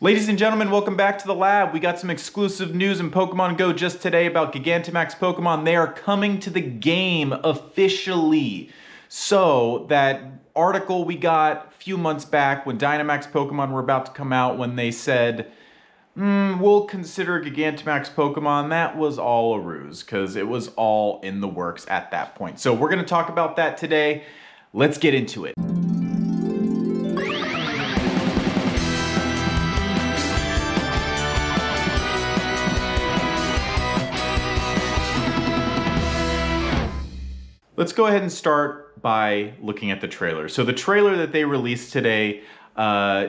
Ladies and gentlemen, welcome back to the lab. We got some exclusive news in Pokemon Go just today about Gigantamax Pokemon. They are coming to the game officially. So that article we got a few months back when Dynamax Pokemon were about to come out, when they said, we'll consider Gigantamax Pokemon, that was all a ruse because it was all in the works at that point. So we're going to talk about that today. Let's get into it. Let's go ahead and start by looking at the trailer. So the trailer that they released today,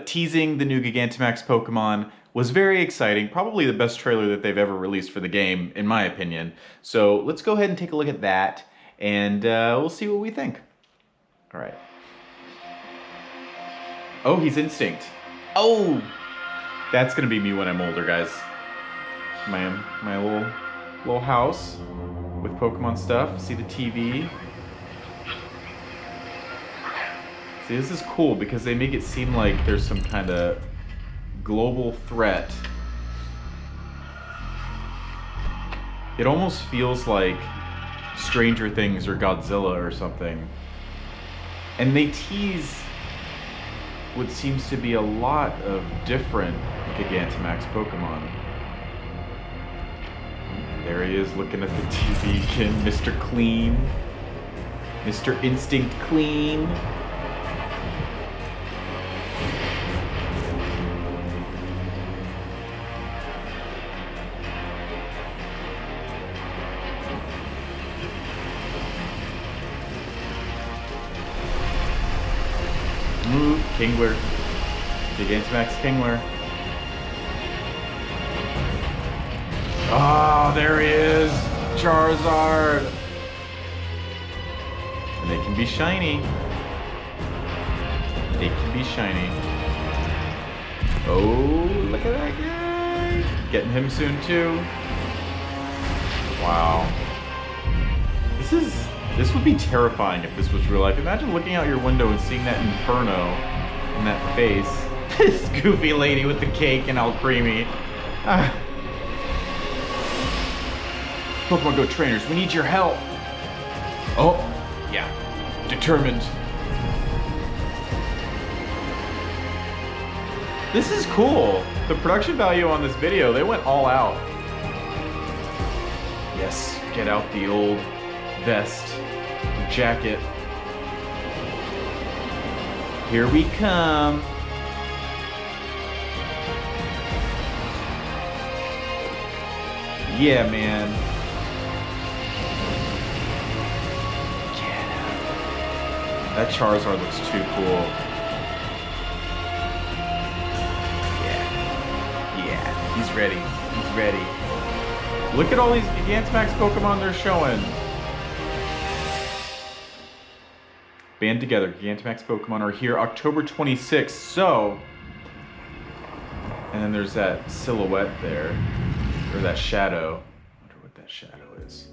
teasing the new Gigantamax Pokemon, was very exciting. Probably the best trailer that they've ever released for the game, in my opinion. So let's go ahead and take a look at that, and we'll see what we think. All right. Oh, he's Instinct. Oh! That's gonna be me when I'm older, guys. My little house with Pokemon stuff. See the TV. See, this is cool because they make it seem like there's some kind of global threat. It almost feels like Stranger Things or Godzilla or something. And they tease what seems to be a lot of different Gigantamax Pokemon. There he is looking at the TV again, Mr. Clean. Mr. Instinct Clean. Kingler. Gigantamax Kingler. Ah, oh, there he is! Charizard! And they can be shiny. They can be shiny. Oh, look at that guy! Getting him soon too. Wow. This would be terrifying if this was real life. Imagine looking out your window and seeing that inferno in that face. This goofy lady with the cake and Alcremie. Pokemon Go trainers, we need your help. Oh, yeah. Determined. This is cool. The production value on this video, they went all out. Yes, get out the old vest, jacket. Here we come. Yeah, man. That Charizard looks too cool. Yeah, he's ready. He's ready. Look at all these Gigantamax Pokemon they're showing. Band together, Gigantamax Pokemon are here October 26th, so... And then there's that silhouette there, or that shadow. I wonder what that shadow is.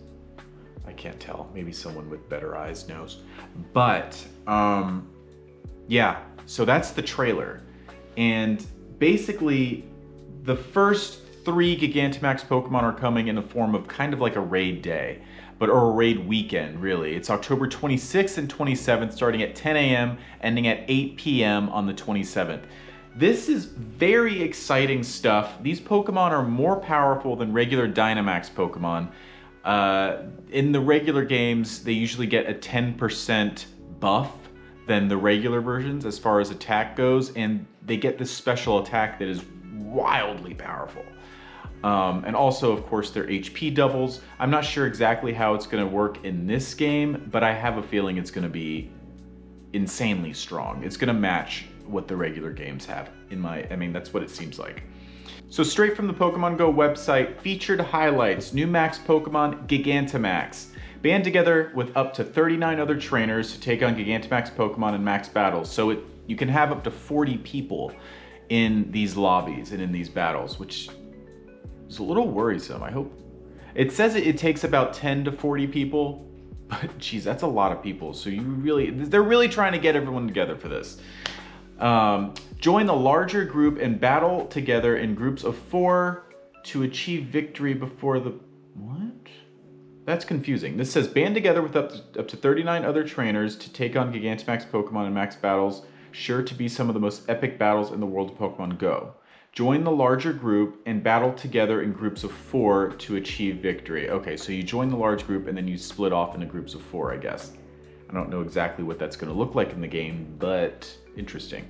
I can't tell. Maybe someone with better eyes knows. But, yeah, so that's the trailer. And basically, the first 3 Gigantamax Pokemon are coming in the form of kind of like a raid day, or a raid weekend, really. It's October 26th and 27th, starting at 10 a.m., ending at 8 p.m. on the 27th. This is very exciting stuff. These Pokemon are more powerful than regular Dynamax Pokemon. In the regular games, they usually get a 10% buff than the regular versions as far as attack goes, and they get this special attack that is wildly powerful. And also, of course, their HP doubles. I'm not sure exactly how it's going to work in this game, but I have a feeling it's going to be insanely strong. It's going to match what the regular games have, I mean, that's what it seems like. So straight from the Pokemon Go website, featured highlights, new max Pokemon, Gigantamax. Band together with up to 39 other trainers to take on Gigantamax Pokemon in max battles. So you can have up to 40 people in these lobbies and in these battles, which is a little worrisome. I hope. It says it takes about 10 to 40 people, but geez, that's a lot of people. So they're really trying to get everyone together for this. Join the larger group and battle together in groups of 4 to achieve victory before the... What? That's confusing. This says band together with up to 39 other trainers to take on Gigantamax Pokemon in max battles, sure to be some of the most epic battles in the world of Pokemon Go. Join the larger group and battle together in groups of 4 to achieve victory. Okay, so you join the large group and then you split off into groups of 4, I guess. I don't know exactly what that's going to look like in the game, but interesting.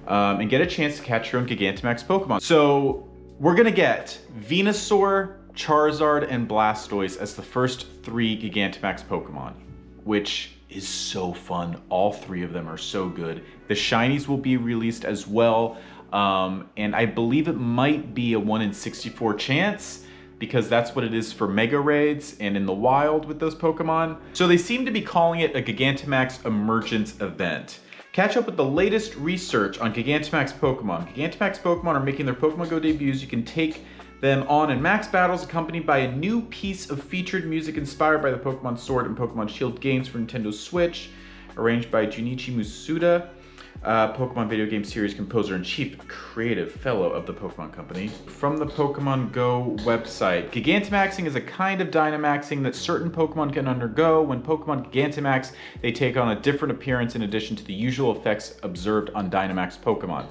And get a chance to catch your own Gigantamax Pokemon. So we're going to get Venusaur, Charizard, and Blastoise as the first 3 Gigantamax Pokemon, which is so fun. All 3 of them are so good. The shinies will be released as well, and I believe it might be a 1 in 64 chance, because that's what it is for Mega Raids and in the wild with those Pokemon. So they seem to be calling it a Gigantamax Emergence event. Catch up with the latest research on Gigantamax Pokemon. Gigantamax Pokemon are making their Pokemon Go debuts. You can take them on in max battles accompanied by a new piece of featured music inspired by the Pokemon Sword and Pokemon Shield games for Nintendo Switch, arranged by Junichi Masuda, Pokemon video game series composer and chief creative fellow of the Pokemon Company. From the Pokemon Go website, Gigantamaxing is a kind of Dynamaxing that certain Pokemon can undergo. When Pokemon Gigantamax, they take on a different appearance in addition to the usual effects observed on Dynamax Pokemon.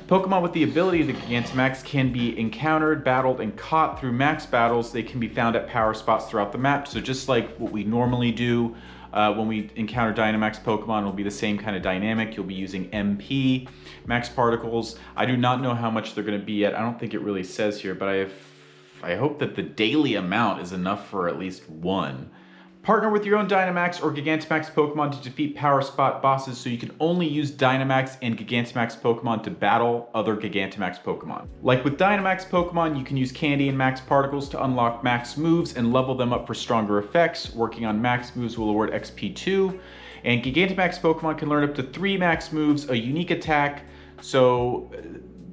Pokemon with the ability to Gigantamax can be encountered, battled, and caught through max battles. They can be found at power spots throughout the map. So just like what we normally do when we encounter Dynamax Pokemon, it'll be the same kind of dynamic. You'll be using MP, max particles. I do not know how much they're going to be yet. I don't think it really says here, but I hope that the daily amount is enough for at least 1. Partner with your own Dynamax or Gigantamax Pokemon to defeat power spot bosses, so you can only use Dynamax and Gigantamax Pokemon to battle other Gigantamax Pokemon. Like with Dynamax Pokemon, you can use Candy and Max Particles to unlock max moves and level them up for stronger effects. Working on max moves will award XP 2. And Gigantamax Pokemon can learn up to 3 max moves, a unique attack. So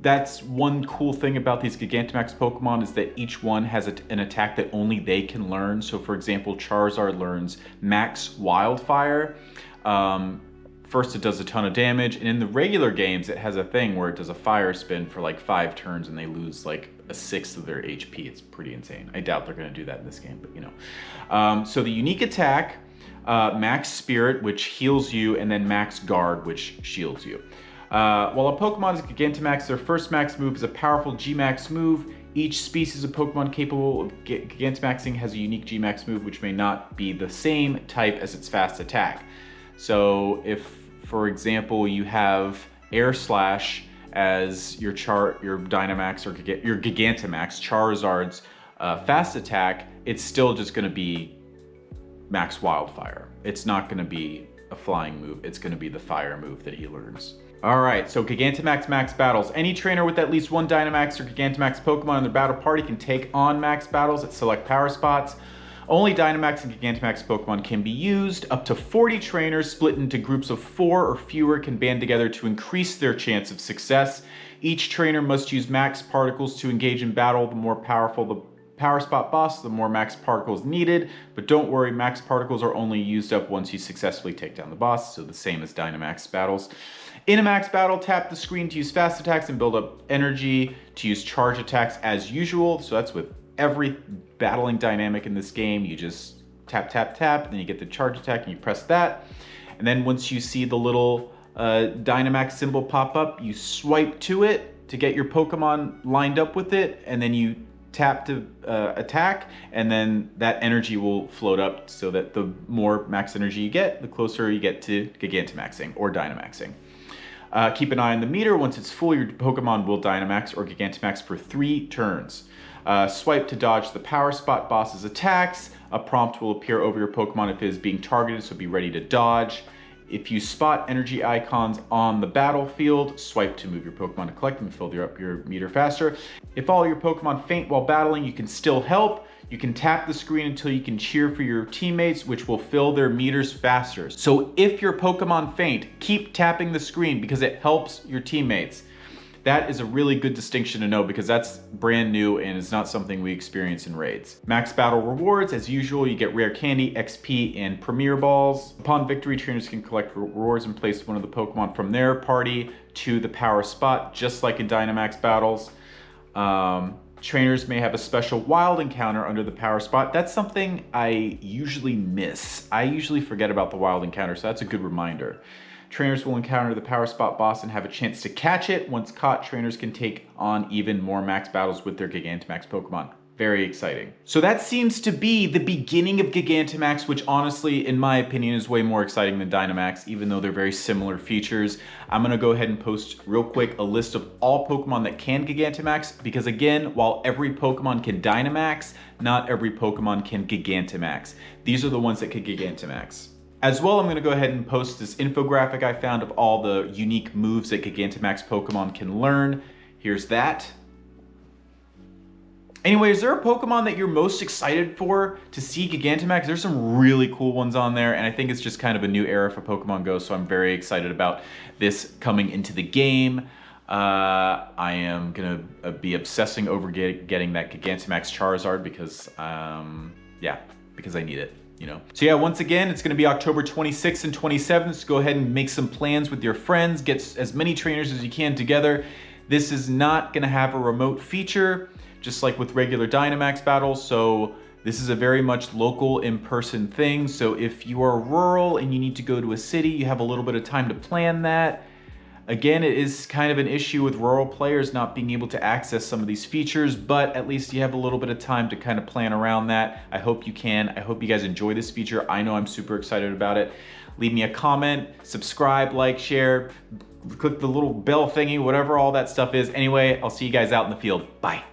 that's one cool thing about these Gigantamax Pokemon, is that each one has an attack that only they can learn. So for example, Charizard learns Max Wildfire. First it does a ton of damage, and in the regular games it has a thing where it does a fire spin for like 5 turns and they lose like a 1/6 of their HP. It's pretty insane. I doubt they're going to do that in this game, but you know. So the unique attack, Max Spirit, which heals you, and then Max Guard, which shields you. While a Pokemon is Gigantamax, their first max move is a powerful G-Max move. Each species of Pokemon capable of Gigantamaxing has a unique G-Max move, which may not be the same type as its fast attack. So if, for example, you have Air Slash as your Dynamax or your Gigantamax, Charizard's fast attack, it's still just going to be Max Wildfire. It's not going to be a flying move. It's going to be the fire move that he learns. Alright, so Gigantamax max battles. Any trainer with at least 1 Dynamax or Gigantamax Pokemon in their battle party can take on max battles at select power spots. Only Dynamax and Gigantamax Pokemon can be used. Up to 40 trainers split into groups of 4 or fewer can band together to increase their chance of success. Each trainer must use max particles to engage in battle. The more powerful the power spot boss, the more max particles needed. But don't worry, max particles are only used up once you successfully take down the boss, so the same as Dynamax battles. In a max battle, tap the screen to use fast attacks and build up energy to use charge attacks as usual. So that's with every battling dynamic in this game. You just tap, tap, tap, and then you get the charge attack and you press that. And then once you see the little Dynamax symbol pop up, you swipe to it to get your Pokemon lined up with it, and then you tap to attack, and then that energy will float up, so that the more max energy you get, the closer you get to Gigantamaxing or Dynamaxing. Keep an eye on the meter. Once it's full, your Pokemon will Dynamax or Gigantamax for 3 turns. Swipe to dodge the power spot boss's attacks. A prompt will appear over your Pokemon if it is being targeted, so be ready to dodge. If you spot energy icons on the battlefield, swipe to move your Pokemon to collect them and fill up your meter faster. If all your Pokemon faint while battling, you can still help. You can tap the screen until you can cheer for your teammates, which will fill their meters faster. So if your Pokemon faint, keep tapping the screen because it helps your teammates. That is a really good distinction to know because that's brand new and it's not something we experience in raids. Max battle rewards, as usual, you get rare candy, XP, and premier balls. Upon victory, trainers can collect rewards and place one of the Pokemon from their party to the power spot, just like in Dynamax battles. Trainers may have a special wild encounter under the power spot. That's something I usually miss. I usually forget about the wild encounter, so that's a good reminder. Trainers will encounter the power spot boss and have a chance to catch it. Once caught, trainers can take on even more max battles with their Gigantamax Pokemon. Very exciting. So that seems to be the beginning of Gigantamax, which honestly, in my opinion, is way more exciting than Dynamax, even though they're very similar features. I'm gonna go ahead and post real quick a list of all Pokemon that can Gigantamax, because again, while every Pokemon can Dynamax, not every Pokemon can Gigantamax. These are the ones that can Gigantamax. As well, I'm going to go ahead and post this infographic I found of all the unique moves that Gigantamax Pokemon can learn. Here's that. Anyway, is there a Pokemon that you're most excited for to see Gigantamax? There's some really cool ones on there, and I think it's just kind of a new era for Pokemon Go, so I'm very excited about this coming into the game. I am going to be obsessing over getting that Gigantamax Charizard because, yeah, because I need it. You know. So yeah, once again, it's going to be October 26th and 27th. So go ahead and make some plans with your friends. Get as many trainers as you can together. This is not going to have a remote feature, just like with regular Dynamax battles. So this is a very much local in-person thing. So if you are rural and you need to go to a city, you have a little bit of time to plan that. Again, it is kind of an issue with rural players not being able to access some of these features, but at least you have a little bit of time to kind of plan around that. I hope you can. I hope you guys enjoy this feature. I know I'm super excited about it. Leave me a comment, subscribe, like, share, click the little bell thingy, whatever all that stuff is. Anyway, I'll see you guys out in the field. Bye.